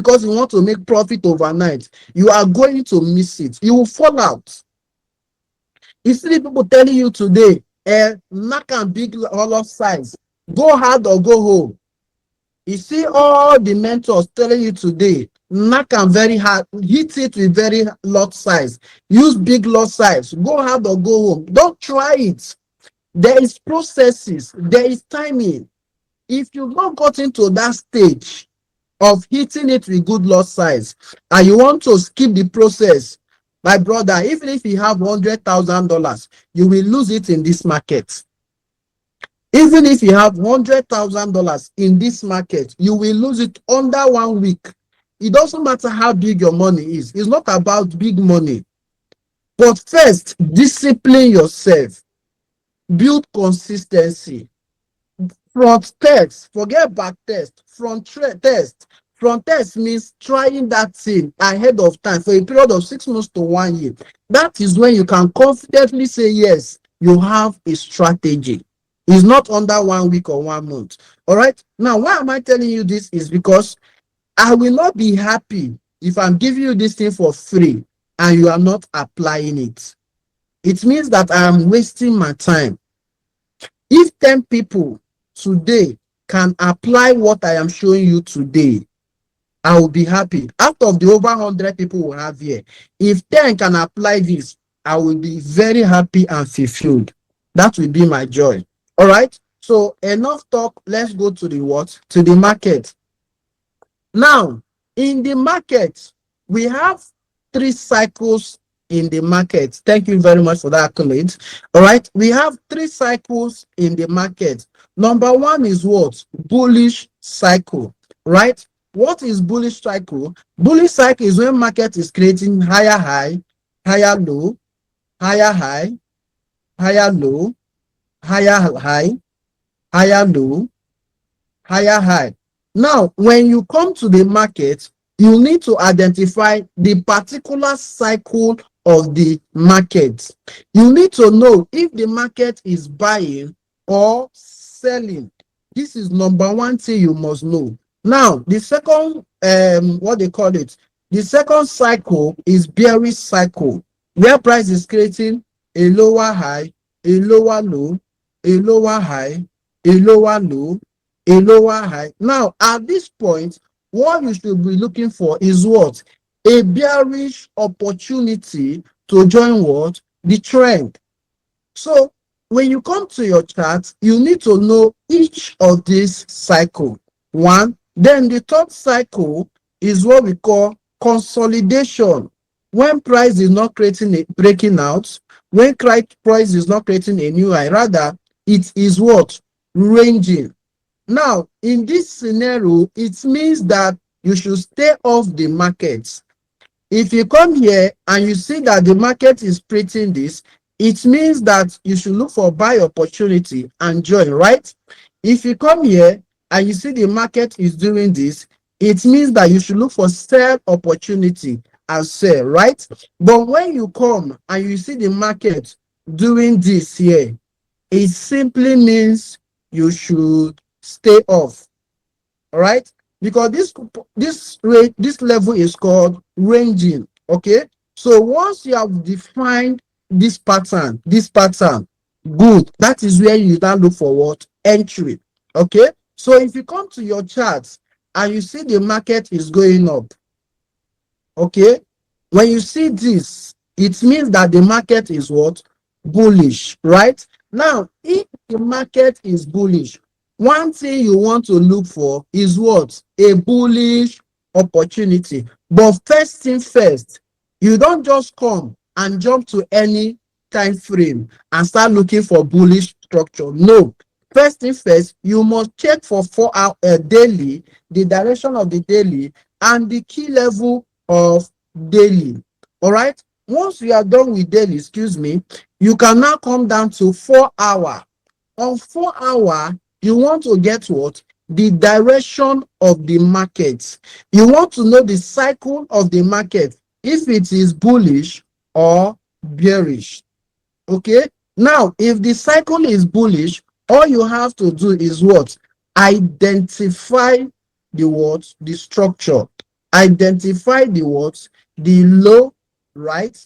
because you want to make profit overnight, you are going to miss it. You will fall out. You see the people telling you today, knock and big all of size, go hard or go home. You see all the mentors telling you today, knock and very hard, hit it with very lot size, use big lot size, go hard or go home. Don't try it. There is processes, there is timing. If you've not gotten to that stage of hitting it with good lot size and you want to skip the process, my brother, even if you have $100,000, you will lose it in this market. Even if you have $100,000 in this market, you will lose it under 1 week. It doesn't matter how big your money is. It's not about big money. But first, discipline yourself. Build consistency. Front test, forget back test. Front test. Front test means trying that thing ahead of time for a period of 6 months to 1 year. That is when you can confidently say, yes, you have a strategy. It's not under 1 week or 1 month. All right. Now, why am I telling you this? Is because I will not be happy if I'm giving you this thing for free and you are not applying it. It means that I am wasting my time. If 10 people today can apply what I am showing you today, I will be happy. Out of the over 100 people we have here, if 10 can apply this, I will be very happy and fulfilled. That will be my joy. All right. So enough talk. Let's go to the what? To the market. Now, in the market, we have 3 cycles in the market. Thank you very much for that accolade. All right. We have 3 cycles in the market. Number 1 is what? Bullish cycle. Right. What is bullish cycle? Bullish cycle is when market is creating higher high, higher low, higher high, higher low, higher high, higher low, higher high. Now, when you come to the market, you need to identify the particular cycle of the market. You need to know if the market is buying or selling. This is number 1 thing you must know. Now, the second, what they call it, the second cycle is bearish cycle, where price is creating a lower high, a lower low, a lower high, a lower low, a lower high. Now, at this point, what you should be looking for is what? A bearish opportunity to join what? The trend. So, when you come to your chart, you need to know each of these cycle. 1. Then the third cycle is what we call consolidation. When price is not creating a breaking out, when price is not creating a new high, rather it is what? Ranging. Now, in this scenario, it means that you should stay off the market. If you come here and you see that the market is printing this, it means that you should look for buy opportunity and join, right? If you come here and you see the market is doing this, it means that you should look for sell opportunity and sell, right? But when you come and you see the market doing this here, it simply means you should stay off. All right, because this level is called ranging. Okay, so once you have defined this pattern, good, that is where you now look for what? Entry. Okay, so if you come to your charts and you see the market is going up, okay, when you see this, it means that the market is what? Bullish, right? Now, if the market is bullish, one thing you want to look for is what? A bullish opportunity. But first thing first, you don't just come and jump to any time frame and start looking for bullish structure. No. First thing first, you must check for 4 hour daily, the direction of the daily, and the key level of daily. All right. Once you are done with daily, you can now come down to 4 hour. On 4 hour, you want to get what? The direction of the market. You want to know the cycle of the market, if it is bullish or bearish. Okay. Now, if the cycle is bullish, all you have to do is what? Identify the what? The structure. identify the what? The low, right?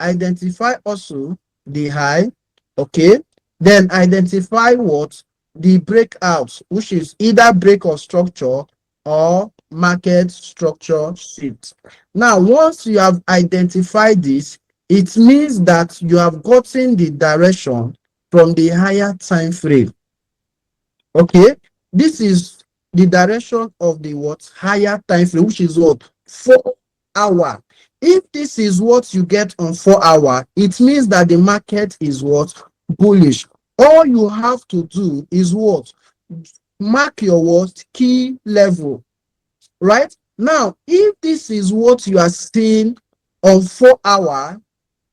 Identify also the high, okay? Then identify what? The breakout, which is either break of structure or market structure shift. Now, once you have identified this, it means that you have gotten the direction from the higher time frame. Okay, this is the direction of the what? Higher time frame, which is what? 4 hour. If this is what you get on 4 hour, it means that the market is what? Bullish. All you have to do is what? Mark your what? Key level. Right? Now, if this is what you are seeing on 4 hour,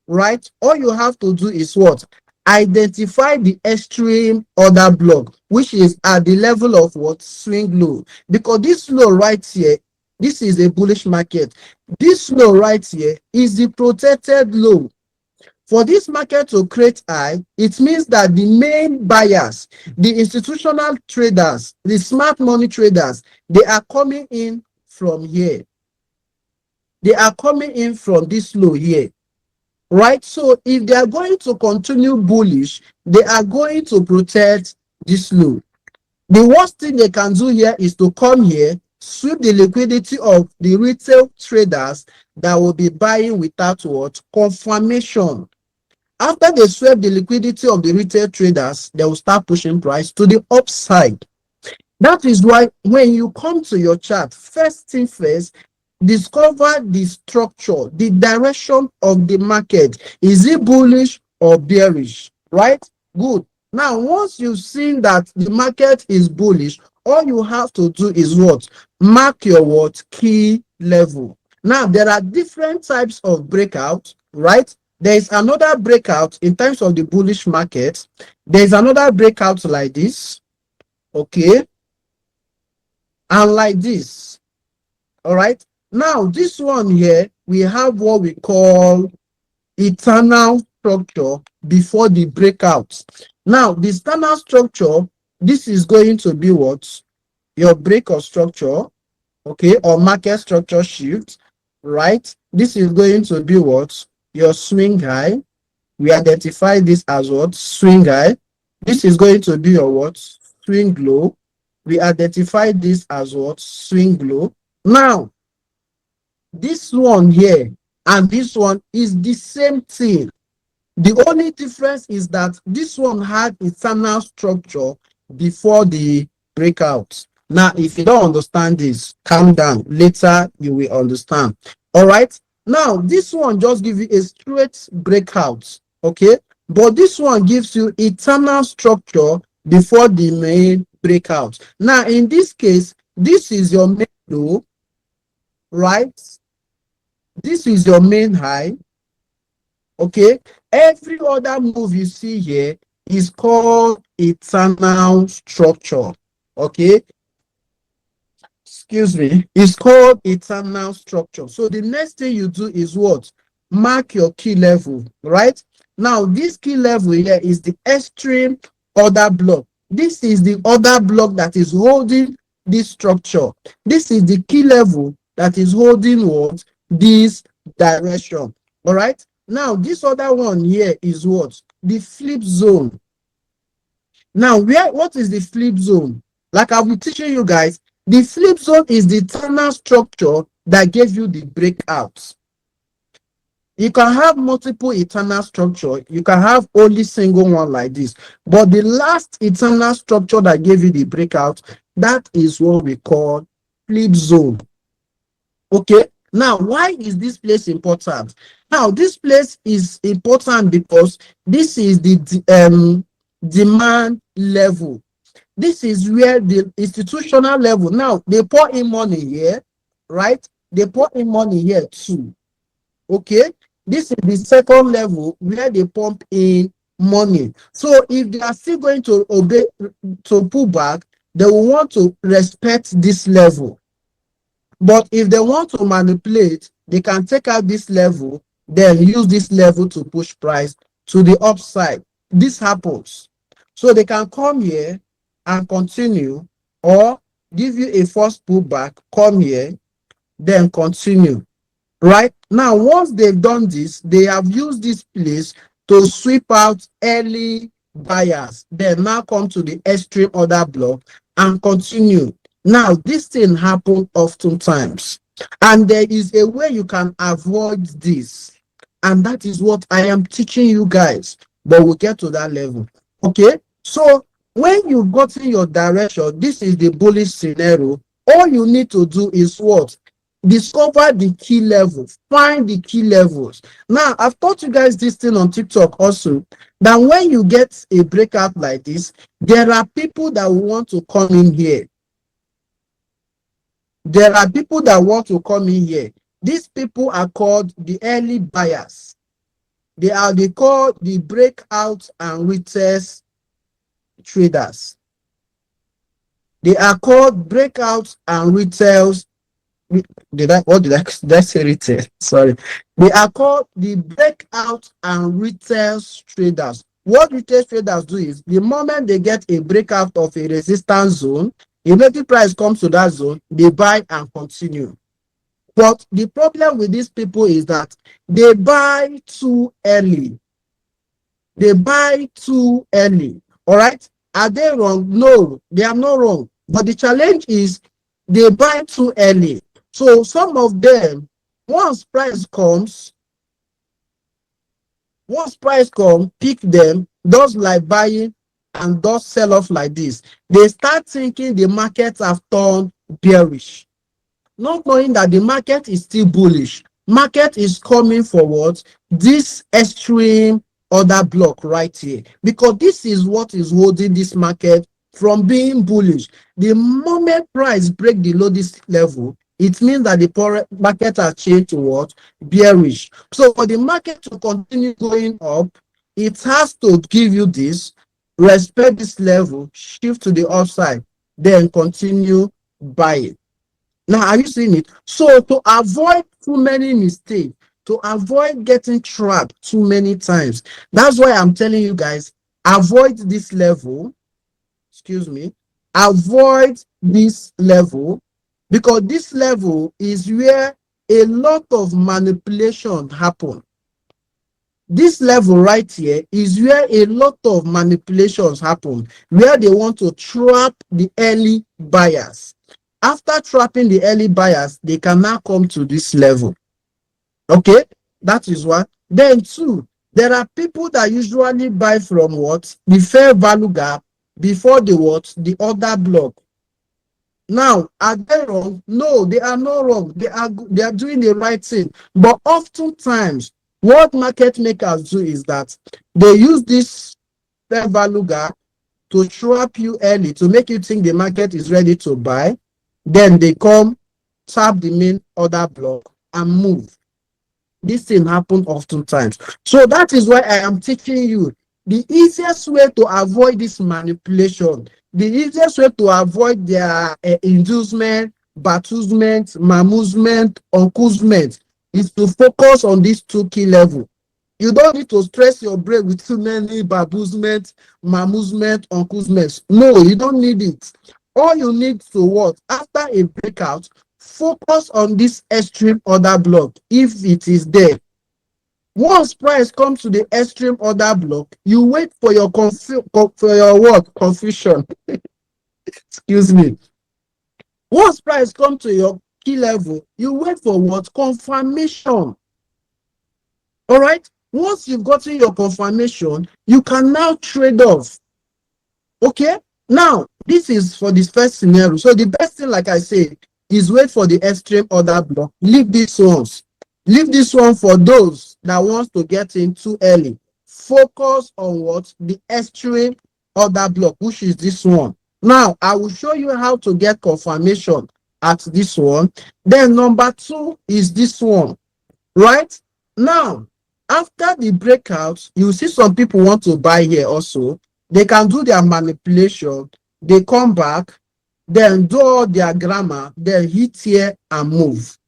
right, all you have to do is what? Identify the extreme order block, which is at the level of what? Swing low. Because this low right here, this is a bullish market. This low right here is the protected low. For this market to create high, it means that the main buyers, the institutional traders, the smart money traders, they are coming in from here. They are coming in from this low here. Right? So if they are going to continue bullish, they are going to protect this low. The worst thing they can do here is to come here, sweep the liquidity of the retail traders that will be buying without what? Confirmation. After they sweep the liquidity of the retail traders, they will start pushing price to the upside. That is why when you come to your chart, first thing first, discover the structure, the direction of the market. Is it bullish or bearish? Right? Good. Now, once you've seen that the market is bullish, all you have to do is what? Mark your what? Key level. Now, there are different types of breakout, right? There is another breakout in terms of the bullish market. There is another breakout like this, okay? And like this. All right. Now, this one here, we have what we call eternal structure before the breakout. Now, the standard structure, this is going to be what? Your break of structure, okay, or market structure shift, right? This is going to be what? Your swing high. We identify this as what? Swing high. This is going to be your what? Swing low. We identify this as what? Swing low. Now, this one here and this one is the same thing. The only difference is that this one had eternal structure before the breakout. Now, if you don't understand this, calm down. Later, you will understand. All right. Now, this one just gives you a straight breakout. Okay. But this one gives you eternal structure before the main breakout. Now, in this case, this is your main low, right? This is your main high. Okay. Every other move you see here is called eternal structure. Okay. Excuse me. It's called eternal structure. So the next thing you do is what? Mark your key level, right? Now, this key level here is the extreme order block. This is the order block that is holding this structure. This is the key level that is holding what? This direction. All right. Now, this other one here is what? The flip zone. Now, what is the flip zone? Like I'll be teaching you guys, the flip zone is the eternal structure that gives you the breakouts. You can have multiple eternal structure. You can have only single one like this. But the last eternal structure that gave you the breakout, that is what we call flip zone. Okay. Now, why is this place important? Now, this place is important because this is the demand level. This is where the institutional level. Now, they pour in money here, right? They pour in money here too. Okay. This is the second level where they pump in money. So if they are still going to obey, to pull back, they will want to respect this level. But if they want to manipulate, they can take out this level, then use this level to push price to the upside. This happens. So they can come here and continue, or give you a first pullback, come here, then continue. Right now, once they've done this, they have used this place to sweep out early buyers, then now come to the extreme order block and continue. Now, this thing happens oftentimes, and there is a way you can avoid this, and that is what I am teaching you guys. But we'll get to that level. Okay, so when you've gotten your direction, this is the bullish scenario. All you need to do is what? Discover the key levels, find the key levels. Now, I've taught you guys this thing on TikTok also, that when you get a breakout like this, there are people that want to come in here. There are people that want to come in here. These people are called the early buyers. They called the breakout and retest traders. They are called breakouts and retails. Did I say retail? Sorry. They are called the breakout and retail traders. What retail traders do is, the moment they get a breakout of a resistance zone, if the price comes to that zone, they buy and continue. But the problem with these people is that they buy too early. They buy too early. All right? Are they wrong? No, they are not wrong. But the challenge is they buy too early. So some of them, once price comes, pick them, those like buying and those sell off like this. They start thinking the markets have turned bearish, not knowing that the market is still bullish. Market is coming forward, this extreme order block right here, because this is what is holding this market from being bullish. The moment price break below this level, it means that the market has changed to what? Bearish. So for the market to continue going up, it has to give you this, respect this level, shift to the upside, then continue buying. Now, are you seeing it? So to avoid too many mistakes, to avoid getting trapped too many times, that's why I'm telling you guys, avoid this level. Excuse me. Avoid this level, because this level is where a lot of manipulation happen. This level right here is where a lot of manipulations happen, where they want to trap the early buyers. After trapping the early buyers, they can now come to this level. Okay, that is one. Then two, there are people that usually buy from what? The fair value gap before the what? The order block. Now, are they wrong? No, they are not wrong. They are doing the right thing. But oftentimes, what market makers do is that they use this fair value gap to trap you early, to make you think the market is ready to buy. Then they come, tap the main order block and move. This thing happens oftentimes. So that is why I am teaching you the easiest way to avoid this manipulation, the easiest way to avoid their inducement, batoozement, mamoozement, uncleement, is to focus on these two key levels. You don't need to stress your brain with too many baboozement, mamoozement, uncleement. No, you don't need it. All you need to what? After a breakout, focus on this extreme order block if it is there. Once price comes to the extreme order block, you wait for your what? Confusion. Excuse me. Once price comes to your key level, you wait for what? Confirmation. All right. Once you've gotten your confirmation, you can now trade off. Okay. Now, this is for this first scenario. So the best thing, like I said, is wait for the extreme order block. Leave these ones. Leave this one for those that wants to get in too early. Focus on what? The extreme order block, which is this one. Now, I will show you how to get confirmation at this one. Then number two is this one. Right? Now, after the breakout, you see some people want to buy here also. They can do their manipulation. They come back, then do all their grammar, then hit here and move.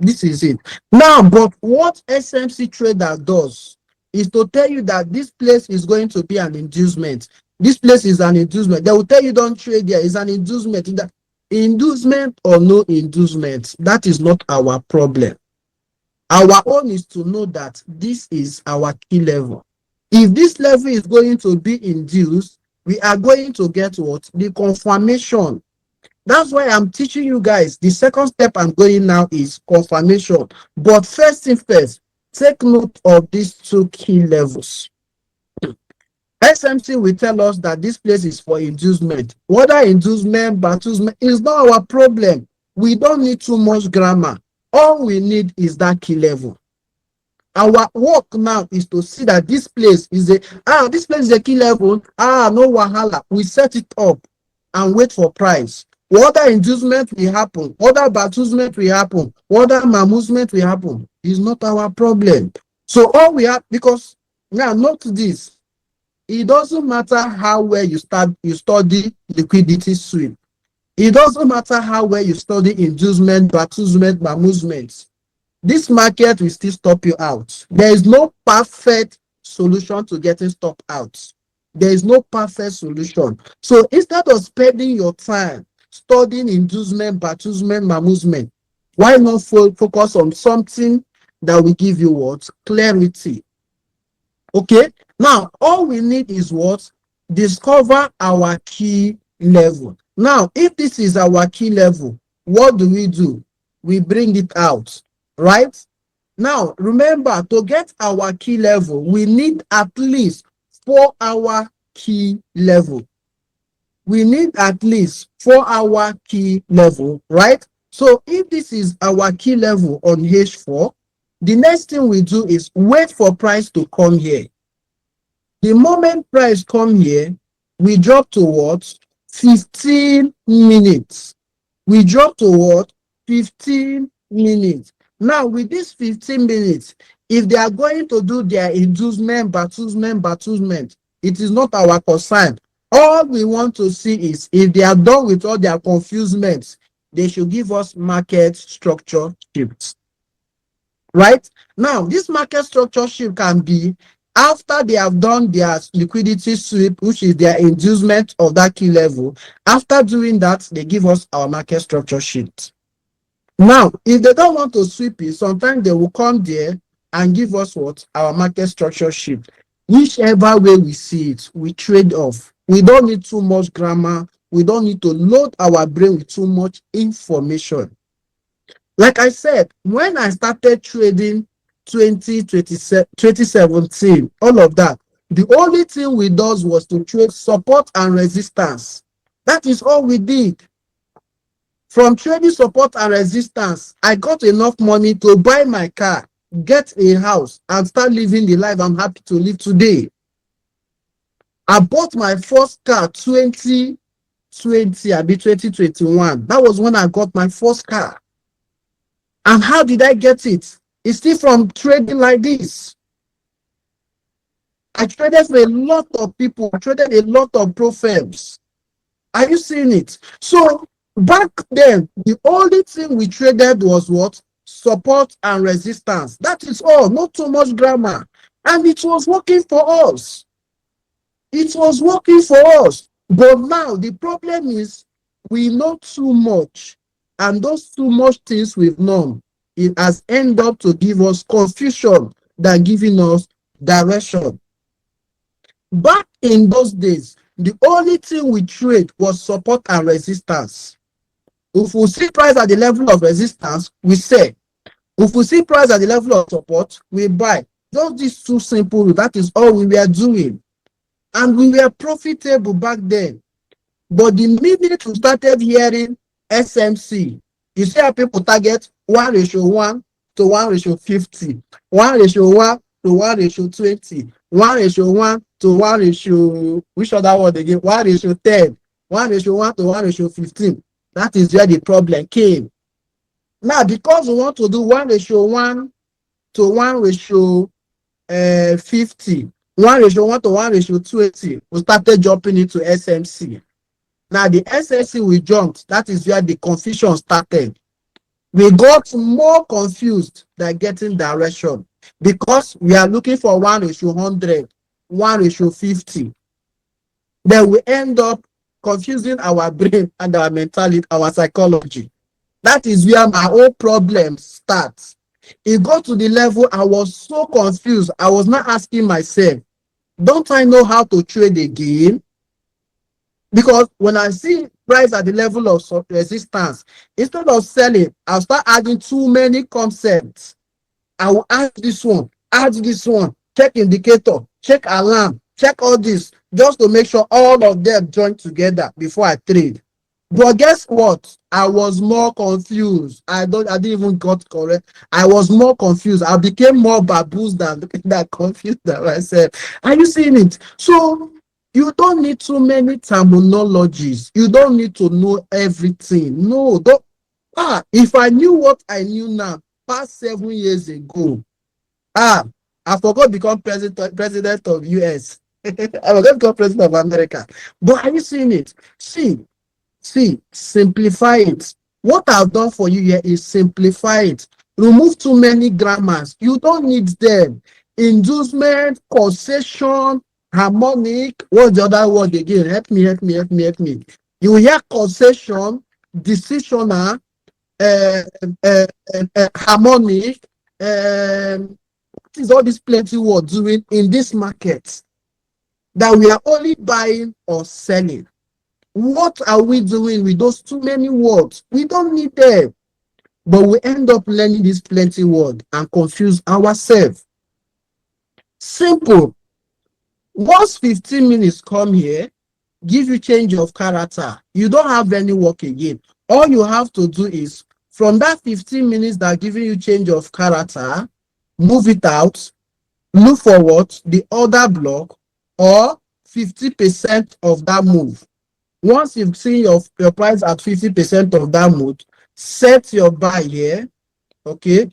This is it. Now, but what SMC trader does is to tell you that this place is going to be an inducement. This place is an inducement. They will tell you don't trade there. It's an inducement. Inducement or no inducement, that is not our problem. Our own is to know that this is our key level. If this level is going to be induced, we are going to get what? The confirmation. That's why I'm teaching you guys. The second step I'm going now is confirmation. But first thing first, take note of these two key levels. SMC will tell us that this place is for inducement. Whether inducement, baptism is not our problem. We don't need too much grammar. All we need is that key level. Our work now is to see that this place is a key level. No wahala. We set it up and wait for price. Whether inducement will happen, whether baptism will happen, whether mamusement will happen, is not our problem. So all we have, because now note this, it doesn't matter how well you study liquidity sweep. It doesn't matter how well you study inducement, baptism, mamusement. This market will still stop you out. There is no perfect solution to getting stopped out. There is no perfect solution. So instead of spending your time studying inducement, baptism, mamusement, why not focus on something that will give you what? Clarity. Okay? Now, all we need is what? Discover our key level. Now, if this is our key level, what do? We bring it out, right? Now, remember, to get our key level, we need at least 4 hour key level. We need at least 4 hour key level, right? So if this is our key level on H4, the next thing we do is wait for price to come here. The moment price come here, we drop to what? 15 minutes. We drop to what? 15 minutes. Now, with this 15 minutes, if they are going to do their inducement, baptism, it is not our concern. All we want to see is if they are done with all their confusements, they should give us market structure shifts. Right? Now, this market structure shift can be after they have done their liquidity sweep, which is their inducement of that key level. After doing that, they give us our market structure shift. Now, if they don't want to sweep it, sometimes they will come there and give us what? Our market structure shift. Whichever way we see it, we trade off. We don't need too much grammar. We don't need to load our brain with too much information. Like I said, when I started trading 2017, all of that, the only thing we did was to trade support and resistance. That is all we did. From trading support and resistance, I got enough money to buy my car, get a house, and start living the life I'm happy to live today. I bought my first car 2020, I'll be 2021. That was when I got my first car. And how did I get it? It's still from trading like this. I traded for a lot of people. I traded a lot of pro firms. Are you seeing it? So back then, the only thing we traded was what? Support and resistance. That is all. Not too much grammar. And it was working for us. It was working for us. But now the problem is we know too much. And those too much things we've known, it has ended up to give us confusion than giving us direction. Back in those days, the only thing we trade was support and resistance. If we see price at the level of resistance, we sell. If we see price at the level of support, we buy. Just this too simple. That is all we were doing. And we were profitable back then. But the minute we started hearing SMC, you see how people target 1:1 to 1:50, 1:1 to 1:20, 1:1 to 1, which other one again? 1:10, 1:1 to 1:15. That is where the problem came. Now, because we want to do 1:1 to 1:50, 1:1 to 1:20, we started jumping into SMC. Now, the SMC we jumped, that is where the confusion started. We got more confused than getting direction because we are looking for 1:100, 1:50. Then we end up confusing our brain and our mentality, our psychology. That is where my whole problem starts. It got to the level I was so confused. I was not asking myself, don't I know how to trade again? Because when I see price at the level of resistance, instead of selling, I'll start adding too many concepts. I will add this one, check indicator, check alarm, check all this, just to make sure all of them join together before I trade. But guess what? I was more confused. I didn't even got correct. I was more confused. I became more baboos than that confused than myself. Are you seeing it? So you don't need too many terminologies. You don't need to know everything. No, don't. If I knew what I knew now, past 7 years ago, I forgot to become president of US. I forgot to become president of America. But are you seeing it? See, simplify it. What I've done for you here is simplify it. Remove too many grammars. You don't need them. Inducement, causation, harmonic. What's the other word again? Help me. You hear causation, decisional, harmonic. What is all this plenty word doing in this market that we are only buying or selling? What are we doing with those too many words? We don't need them. But we end up learning this plenty word and confuse ourselves. Simple. Once 15 minutes come here, give you change of character. You don't have any work again. All you have to do is, from that 15 minutes that giving you change of character, move it out, look for what? The other block or 50% of that move. Once you've seen your price at 50% of that move, set your buy here. Okay.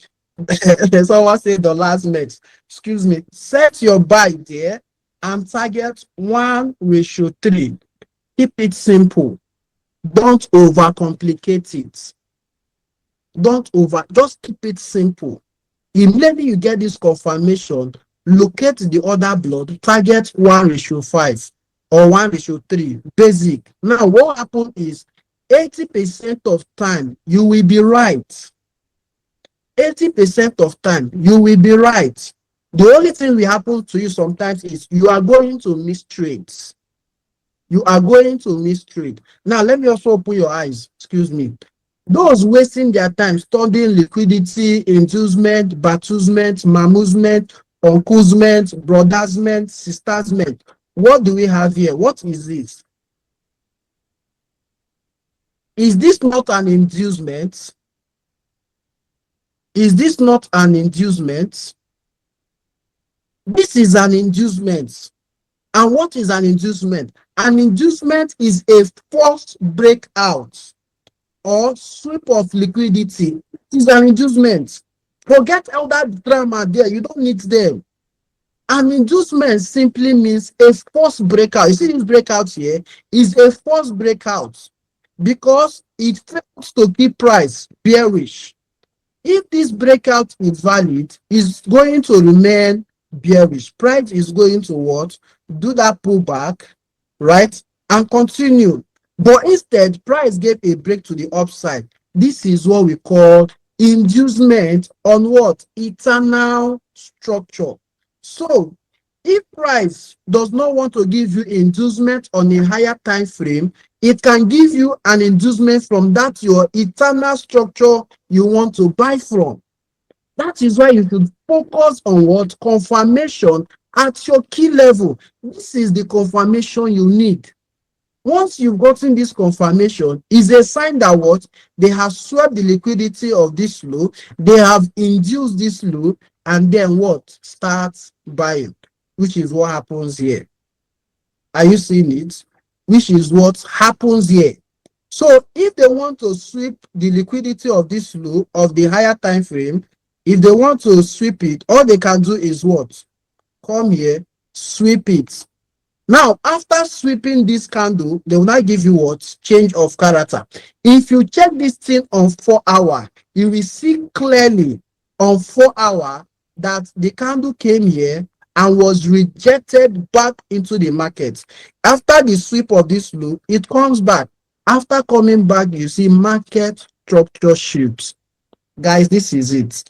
Someone said the last next. Excuse me. Set your buy there and target 1:3. Keep it simple. Don't overcomplicate it. Just keep it simple. Immediately you get this confirmation, locate the other block, target 1:5 or 1:3. Basic. Now, what happens is 80% of time you will be right. 80% of time you will be right. The only thing will happen to you sometimes is you are going to miss trades. You are going to miss trade. Now, let me also open your eyes. Excuse me. Those wasting their time studying liquidity, inducement, batuzment, mamusement, unclesment, brothersment, sistersment. What do we have here? What is this? Is this not an inducement? Is this not an inducement? This is an inducement. And what is an inducement? An inducement is a forced breakout or sweep of liquidity. It is an inducement. Forget all that drama there. You don't need them. An inducement simply means a forced breakout. You see this breakout here is a forced breakout because it fails to keep price bearish. If this breakout is valid, it's going to remain bearish. Price is going to what? Do that pullback, right? And continue. But instead, price gave a break to the upside. This is what we call inducement on what? Eternal structure. So, if price does not want to give you inducement on a higher time frame, it can give you an inducement from that your eternal structure you want to buy from. That is why you should focus on what? Confirmation at your key level. This is the confirmation you need. Once you've gotten this confirmation, is a sign that what? They have swept the liquidity of this low, they have induced this low, and then what? Starts buying, which is what happens here. Are you seeing it? Which is what happens here. So if they want to sweep the liquidity of this low of the higher time frame, if they want to sweep it, all they can do is what? Come here, sweep it. Now, after sweeping this candle, they will not give you what? Change of character. If you check this thing on 4 hours, you will see clearly on 4 hours that the candle came here and was rejected back into the market. After the sweep of this low, it comes back. After coming back, you see market structure shifts. Guys, this is it.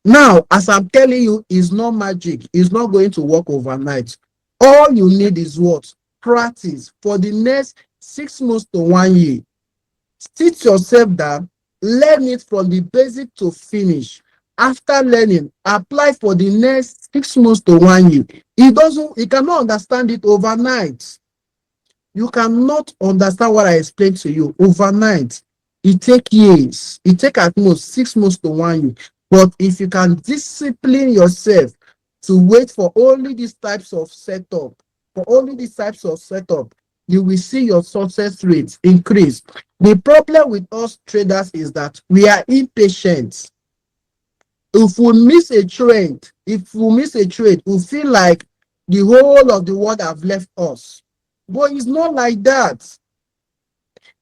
Now, as I'm telling you, it's not magic. It's not going to work overnight. All you need is what? Practice for the next 6 months to 1 year. Sit yourself down, learn it from the basic to finish. After learning, apply for the next 6 months to 1 year. You cannot understand it overnight. You cannot understand what I explained to you overnight. It takes years. It takes at most 6 months to 1 year. But if you can discipline yourself to wait for only these types of setup, you will see your success rates increase. The problem with us traders is that we are impatient. If we miss a trade, we feel like the whole of the world have left us. But it's not like that.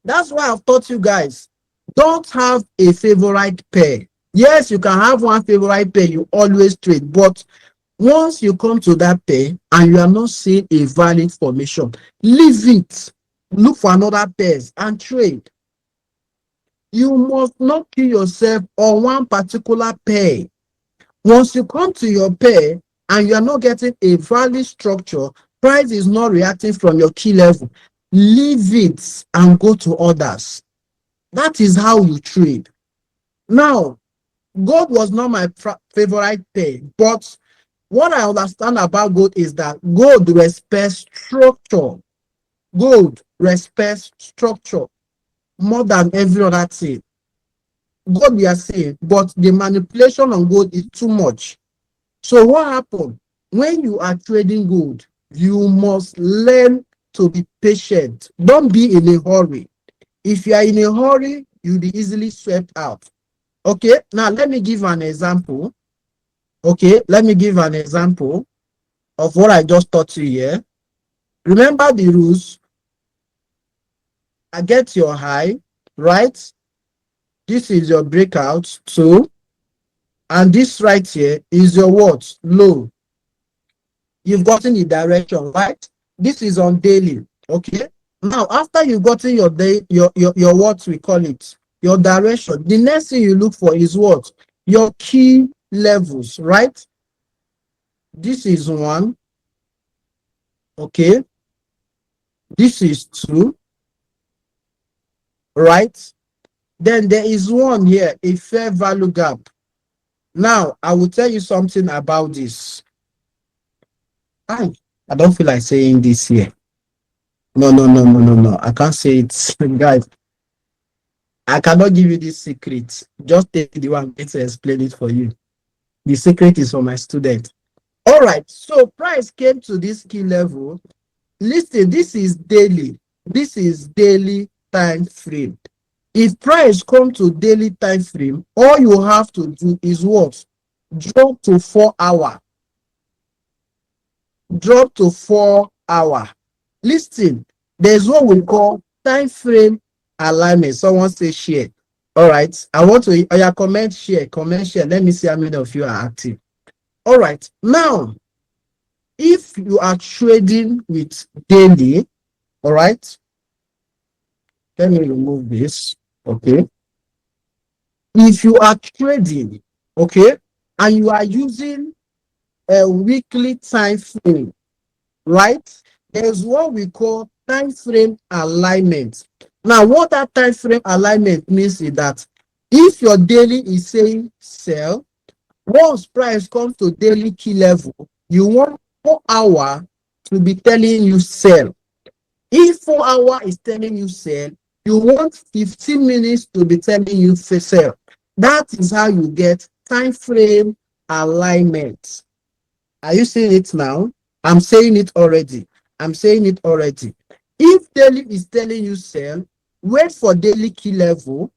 That's why I've taught you guys, don't have a favorite pair. Yes, you can have one favorite pair you always trade, but once you come to that pair and you are not seeing a valid formation, leave it. Look for another pairs and trade. You must not kill yourself on one particular pair. Once you come to your pair and you are not getting a valid structure, price is not reacting from your key level, leave it and go to others. That is how you trade. Now, gold was not my favorite pair, but what I understand about gold is that gold respects structure. Gold respects structure more than every other thing. Gold we are saying, but the manipulation on gold is too much. So what happens when you are trading gold? You must learn to be patient. Don't be in a hurry. If you are in a hurry, you'll be easily swept out. Okay, now let me give an example. Okay, let me give an example of what I just taught you here. Remember the rules. I get your high, right? This is your breakout 2. And this right here is your what? Low. You've gotten the direction, right? This is on daily. Okay. Now, after you've gotten your day, your what we call it, your direction, the next thing you look for is what? Your key levels, right? This is 1. Okay. This is 2. Right? Then there is 1 here, a fair value gap. Now, I will tell you something about this. I don't feel like saying this here. No. I can't say it. Guys, I cannot give you this secret. Just take the one to explain it for you. The secret is for my student. All right. So price came to this key level. Listen, this is daily. This is daily time frame. If price come to daily time frame, all you have to do is what? Drop to 4 hour. Drop to 4 hour. Listen, there's what we call time frame alignment. Someone say share. All right. I want to comment share. Let me see how many of you are active. All right. Now, if you are trading with daily, all right. Let me remove this. Okay. If you are trading, okay, and you are using a weekly time frame, right? There's what we call time frame alignment. Now, what that time frame alignment means is that if your daily is saying sell, once price comes to daily key level, you want 4 hour to be telling you sell. If 4 hour is telling you sell, you want 15 minutes to be telling you sell. That is how you get time frame alignment. Are you seeing it now? I'm saying it already. If daily is telling you sell, wait for daily key level.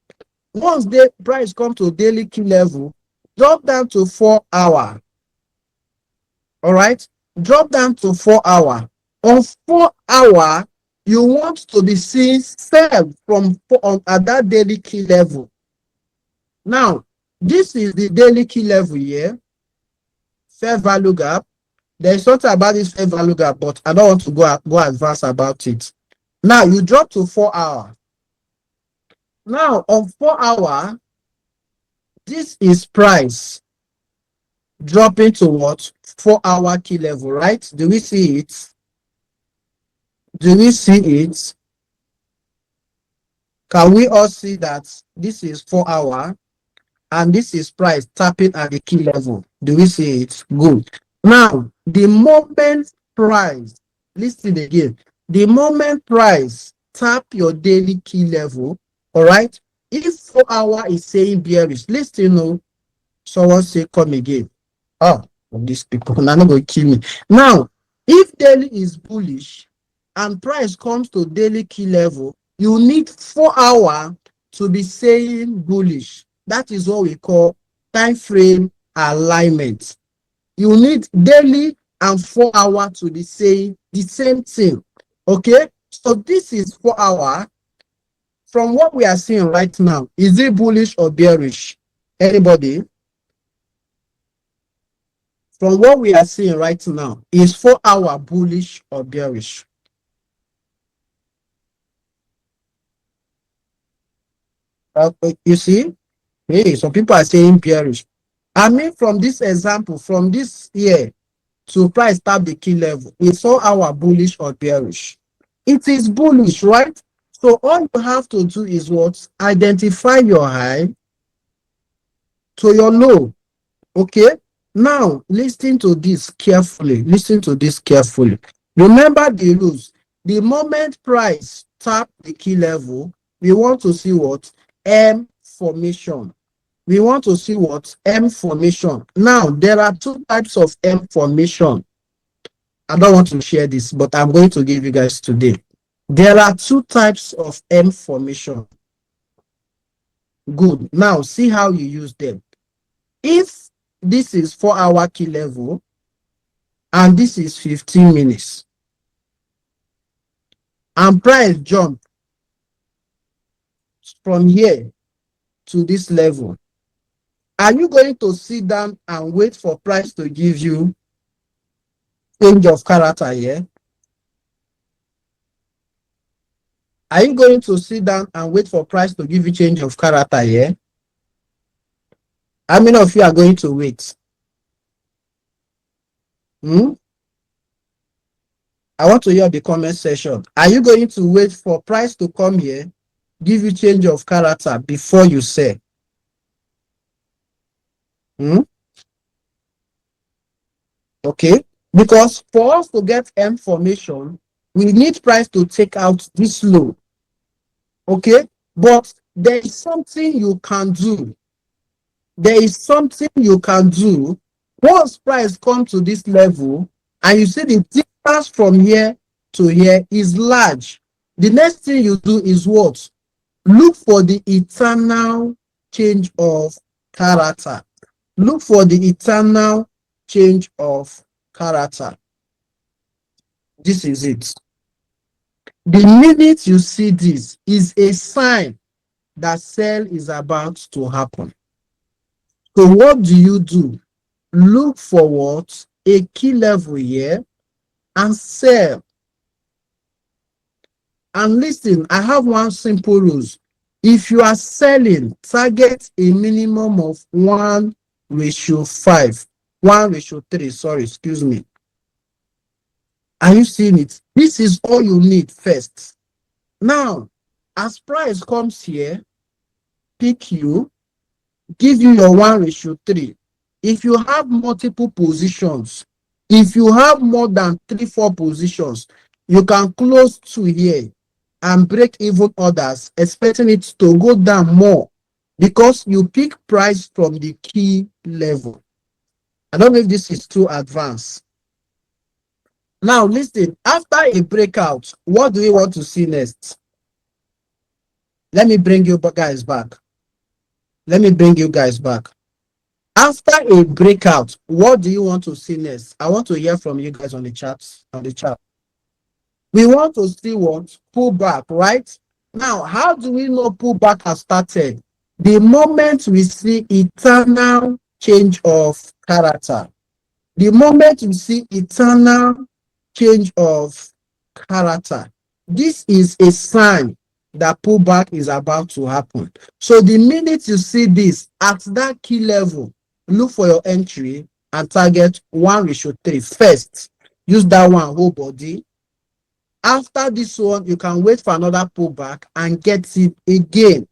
Once the price comes to daily key level, drop down to 4 hour. All right, drop down to 4 hour. On 4 hour, you want to be seeing sell from at that daily key level. Now, this is the daily key level here. Fair value gap. There's something about this fair value gap, but I don't want to go advance about it. Now you drop to 4 hour. Now on 4 hour, this is price dropping to what? 4 hour key level, right? Do we see it? Do we see it? Can we all see that this is 4 hour and this is price tapping at the key level? Do we see it? Good. Now, the moment price, listen again, the moment price tap your daily key level, all right? If 4 hour is saying bearish, listen, no, someone say come again. Oh, these people are not going to kill me. Now, if daily is bullish and price comes to daily key level, you need 4 hour to be saying bullish. That is what we call time frame alignment. You need daily and 4 hour to be saying the same thing. Okay, so this is 4 hour. From what we are seeing right now, is it bullish or bearish? Anybody? From what we are seeing right now, is 4 hour bullish or bearish? You see, hey, some people are saying bearish. I mean, from this example, from this year to price tap the key level, is 4 hour bullish or bearish? It is bullish, right? So all you have to do is what? Identify your high to your low. Okay? Now, listen to this carefully. Listen to this carefully. Remember the rules. The moment price tap the key level, we want to see what? M formation. We want to see what? M formation. Now, there are two types of M formation. I don't want to share this, but I'm going to give you guys today. There are two types of M formation. Good. Now, see how you use them. If this is 4 hour key level and this is 15 minutes, and price jump from here to this level, are you going to sit down and wait for price to give you change of character here? Are you going to sit down and wait for price to give you change of character here? How many of you are going to wait? I want to hear the comment section. Are you going to wait for price to come here, give you change of character before you sell? Okay, because for us to get M formation, we need price to take out this low. Okay, but there is something you can do. There is something you can do once price comes to this level and you see the difference from here to here is large. The next thing you do is what? Look for the eternal change of character. Look for the eternal change of character. This is it. The minute you see this is a sign that sell is about to happen. So what do? Look for what? A key level here and sell. And listen, I have one simple rule. If you are selling, target a minimum of 1:5. 1:3, sorry, excuse me. Are you seeing it? This is all you need first. Now, as price comes here, pick you, give you your 1:3. If you have multiple positions, if you have more than 3-4 positions, you can close to here and break even others, expecting it to go down more because you pick price from the key level. I don't know if this is too advanced. Now, listen, after a breakout, what do we want to see next? Let me bring you guys back. Let me bring you guys back. After a breakout, what do you want to see next? I want to hear from you guys on the chat. We want to see what? Pullback, right? Now, how do we know pullback has started? The moment we see eternal change of character. The moment you see eternal change of character, this is a sign that pullback is about to happen. So the minute you see this at that key level, look for your entry and target 1:3. First, use that one whole body. After this one, you can wait for another pullback and get it again.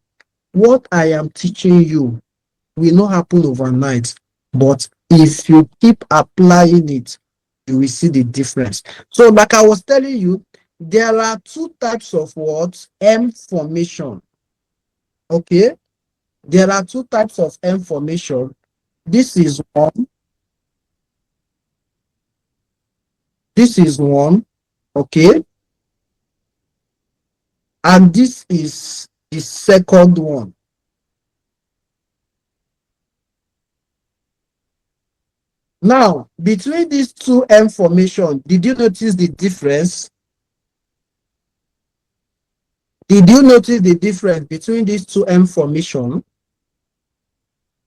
What I am teaching you will not happen overnight, but if you keep applying it, you will see the difference. So, like I was telling you, there are two types of what M formation. Okay, there are two types of M formation. This is one. This is one. Okay, and this is the second one. Now, between these two M formation, did you notice the difference? Did you notice the difference between these two M formation?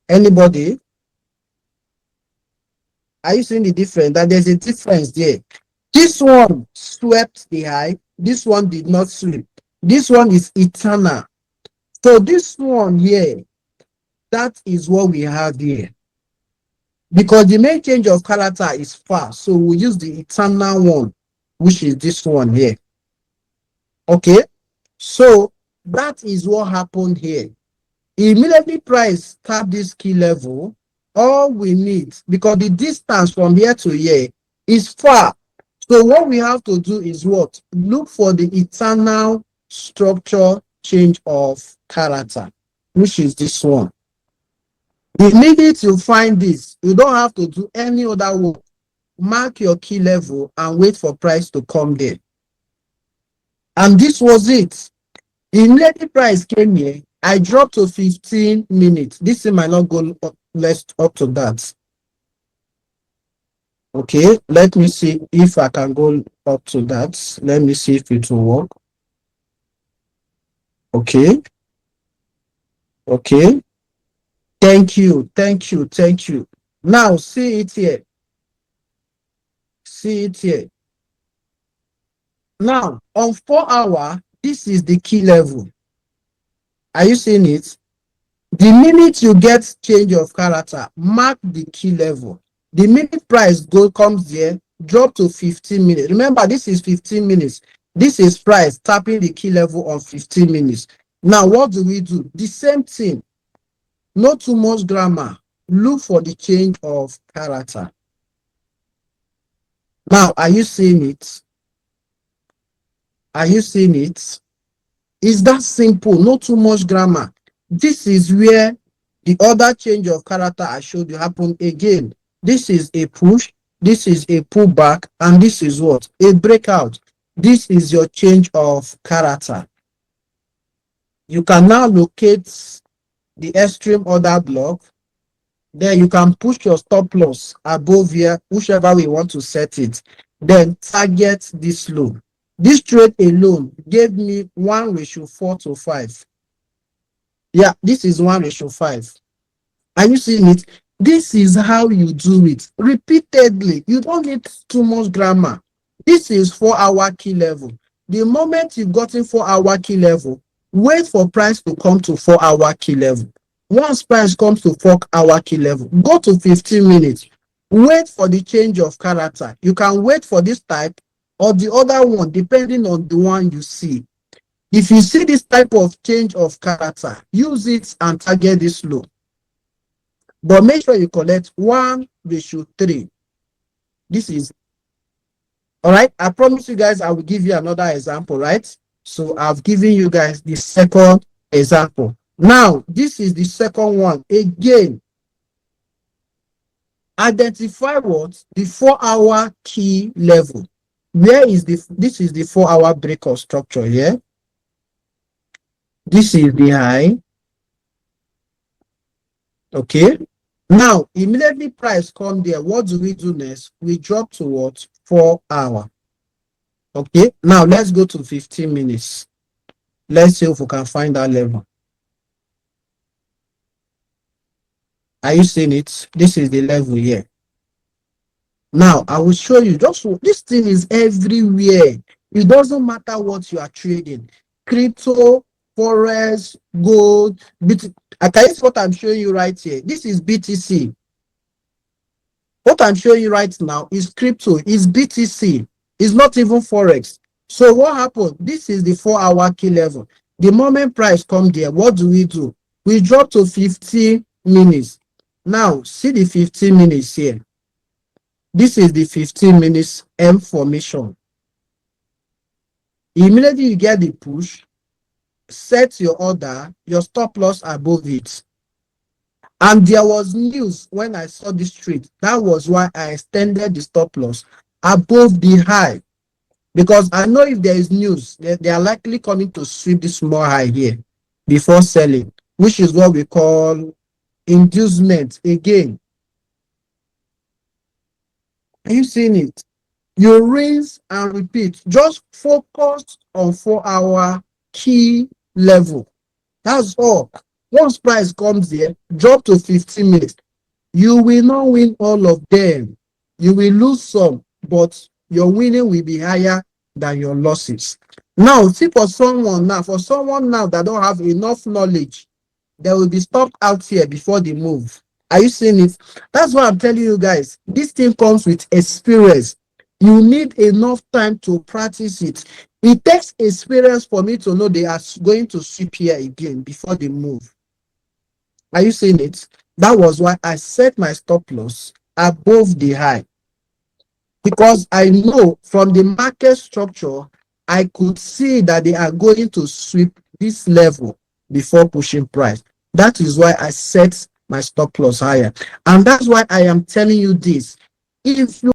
Anybody? Are you seeing the difference? That there's a difference there. This one swept the high. This one did not sweep. This one is eternal. So this one here, that is what we have here. Because the main change of character is far. So we use the eternal one, which is this one here. Okay. So that is what happened here. Immediately price tap this key level. All we need, because the distance from here to here is far. So what we have to do is what? Look for the eternal structure change of character, which is this one. The minute you find this, you don't have to do any other work. Mark your key level and wait for price to come there. And this was it. Immediately price came here, I dropped to 15 minutes. This thing might not go less up to that. Okay, let me see if I can go up to that. Let me see if it will work. Okay. Okay. Thank you. Thank you. Thank you. Now see it here. See it here. Now on 4 hour, this is the key level. Are you seeing it? The minute you get change of character, mark the key level. The minute price comes there, drop to 15 minutes. Remember, this is 15 minutes. This is price tapping the key level on 15 minutes. Now, what do we do? The same thing. Not too much grammar. Look for the change of character. Now, are you seeing it? Are you seeing it? It's that simple. Not too much grammar. This is where the other change of character I showed you happened again. This is a push, this is a pullback, and this is what? A breakout. This is your change of character. You can now locate the extreme order block. Then you can push your stop loss above here, whichever way you want to set it. Then target this low. This trade alone gave me 1:4 to 5. Yeah, this is 1:5. Are you seeing it? This is how you do it repeatedly. You don't need too much grammar. This is 4 hour key level. The moment you've gotten 4 hour key level, wait for price to come to 4 hour key level. Once price comes to 4 hour key level, go to 15 minutes. Wait for the change of character. You can wait for this type or the other one, depending on the one you see. If you see this type of change of character, use it and target this low. But make sure you collect 1:3. This is all right. I promise you guys I will give you another example, right? So I've given you guys the second example. Now, this is the second one. Again, identify what? The 4 hour key level. Where is this is the 4 hour break of structure here. This is the high. Okay. Now, immediately price come there. What do we do next? We drop to what? 4 hour. Okay. Now, let's go to 15 minutes. Let's see if we can find that level. Are you seeing it? This is the level here. Now I will show you. Just this thing is everywhere. It doesn't matter what you are trading, crypto, forex, gold, I can use what I'm showing you right here. This is BTC. What I'm showing you right now is crypto, is BTC. It's not even forex. So what happened? This is the 4-hour key level. The moment price come there, what do? We drop to 15 minutes. Now see the 15 minutes here. This is the 15 minutes M formation. Immediately you get the push, set your order, your stop loss above it. And there was news when I saw this trade. That was why I extended the stop loss above the high. Because I know if there is news, they are likely coming to sweep this small high here before selling, which is what we call inducement again. Are you seeing it? You rinse and repeat. Just focus on 4-hour key level. That's all. Once price comes there, drop to 15 minutes. You will not win all of them. You will lose some, but your winning will be higher than your losses. Now, see for someone now that don't have enough knowledge, they will be stopped out here before they move. Are you seeing it? That's why I'm telling you guys. This thing comes with experience. You need enough time to practice it. It takes experience for me to know they are going to sweep here again before they move. Are you seeing it? That was why I set my stop loss above the high. Because I know from the market structure, I could see that they are going to sweep this level before pushing price. That is why I set my stop loss higher. And that's why I am telling you this. If you